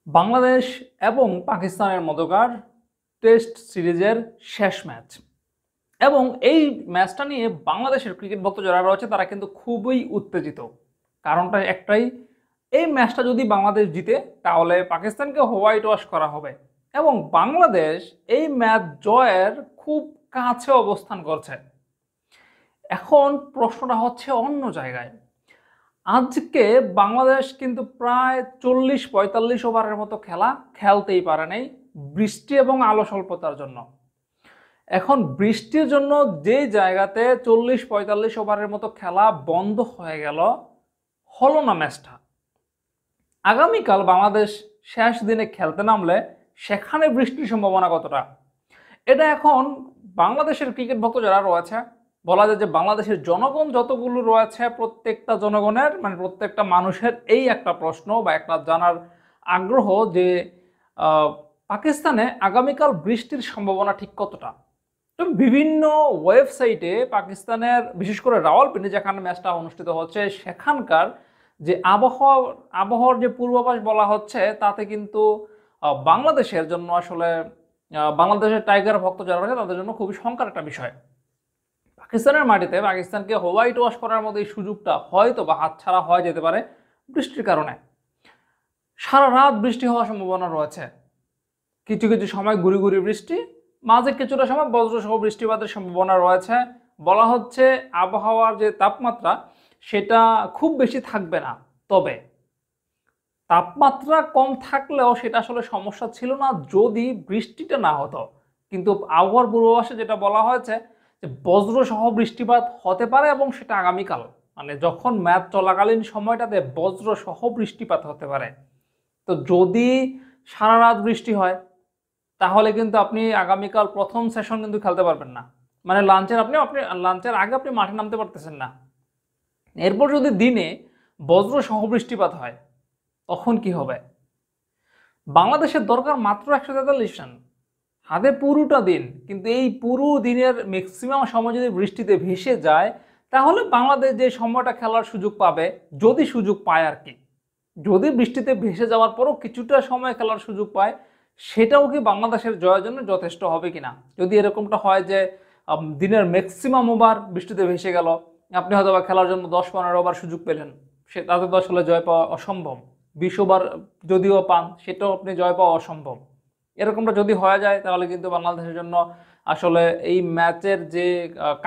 বাংলাদেশ এবং পাকিস্তানের মধ্যকার টেস্ট সিরিজের শেষ ম্যাচ এবং এই ম্যাচটা নিয়ে বাংলাদেশের ক্রিকেট ভক্ত যারা রয়েছে তারা কিন্তু খুবই উত্তেজিত। কারণটা একটাই, এই ম্যাচটা যদি বাংলাদেশ জিতে তাহলে পাকিস্তানকে হোয়াইট ওয়াশ করা হবে এবং বাংলাদেশ এই ম্যাচ জয়ের খুব কাছে অবস্থান করছে। এখন প্রশ্নটা হচ্ছে অন্য জায়গায়। আজকে বাংলাদেশ কিন্তু প্রায় 40-45 ওভারের মতো খেলা খেলতেই পারে নাই বৃষ্টি এবং আলো স্বল্পতার জন্য। এখন বৃষ্টির জন্য যে জায়গাতে 40-45 ওভারের মতো খেলা বন্ধ হয়ে গেল, হলো না ম্যাচটা। আগামীকাল বাংলাদেশ শেষ দিনে খেলতে নামলে সেখানে বৃষ্টির সম্ভাবনা কতটা, এটা এখন বাংলাদেশের ক্রিকেট ভক্ত যারা রয়েছে, বলা যায় যে বাংলাদেশের জনগণ যতগুলো রয়েছে প্রত্যেকটা জনগণের প্রত্যেকটা মানুষের এই একটা প্রশ্ন বা একটা জানার আগ্রহ যে পাকিস্তানে আগামীকাল বৃষ্টির সম্ভাবনা ঠিক কতটা। তো বিভিন্ন ওয়েবসাইটে পাকিস্তানের বিশেষ করে রাওয়ালপিন্ডি যেখানে ম্যাচটা অনুষ্ঠিত হচ্ছে সেখানকার যে আবহাওয়ার যে পূর্বাভাস বলা হচ্ছে তাতে কিন্তু বাংলাদেশের জন্য আসলে বাংলাদেশের টাইগার ভক্ত যারা রয়েছে তাদের জন্য খুবই শঙ্কার একটা বিষয়। পাকিস্তানের মাটিতে পাকিস্তানকে হোয়াইট ওয়াশ করার মধ্যে এই সুযোগটা হয়তো বা হাতছাড়া হয়ে যেতে পারে বৃষ্টির কারণে। সারা রাত বৃষ্টি হওয়ার সম্ভাবনা রয়েছে, কিছু কিছু সময় গুড়ি গুড়ি বৃষ্টি, মাঝে কিছুটা সময় বজ্রসহ বৃষ্টিপাতের সম্ভাবনা রয়েছে। বলা হচ্ছে আবহাওয়ার যে তাপমাত্রা সেটা খুব বেশি থাকবে না, তবে তাপমাত্রা কম থাকলেও সেটা আসলে সমস্যা ছিল না যদি বৃষ্টিটা না হতো। কিন্তু আবহাওয়ার পূর্বাভাসে যেটা বলা হয়েছে যে বজ্রসহ বৃষ্টিপাত হতে পারে এবং সেটা আগামীকাল যখন ম্যাচ চলাকালীন সময়টাতে বজ্রসহ বৃষ্টিপাত হতে পারে। তো যদি সারা রাত বৃষ্টি হয় তাহলে কিন্তু আপনি আগামীকাল প্রথম সেশন কিন্তু খেলতে পারবেন না, লাঞ্চের আগে আপনি মাঠে নামতে পারতেছেন না। এরপর যদি দিনে বজ্রসহ বৃষ্টিপাত হয় তখন কি হবে? বাংলাদেশের দরকার মাত্র 143 রান, হাতে পুরোটা দিন, কিন্তু এই পুরো দিনের ম্যাক্সিমাম সময় যদি বৃষ্টিতে ভেসে যায় তাহলে বাংলাদেশ যে সময়টা খেলার সুযোগ পাবে, যদি সুযোগ পায় আর কি, যদি বৃষ্টিতে ভেসে যাওয়ার পরও কিছুটা সময় খেলার সুযোগ পায়, সেটাও কি বাংলাদেশের জয়ের জন্য যথেষ্ট হবে কিনা। যদি এরকমটা হয় যে দিনের ম্যাক্সিমাম ওভার বৃষ্টিতে ভেসে গেল, আপনি হয়তো বা খেলার জন্য 10-15 ওভার সুযোগ পেলেন, সে তাতে তো আসলে জয় পাওয়া অসম্ভব। 20 ওভার যদিও পান সেটাও আপনি জয় পাওয়া অসম্ভব। এরকমটা যদি হয়ে যায় তাহলে কিন্তু বাংলাদেশের জন্য আসলে এই ম্যাচের যে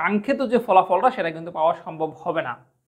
কাঙ্ক্ষিত যে ফলাফলটা সেটা কিন্তু পাওয়া সম্ভব হবে না।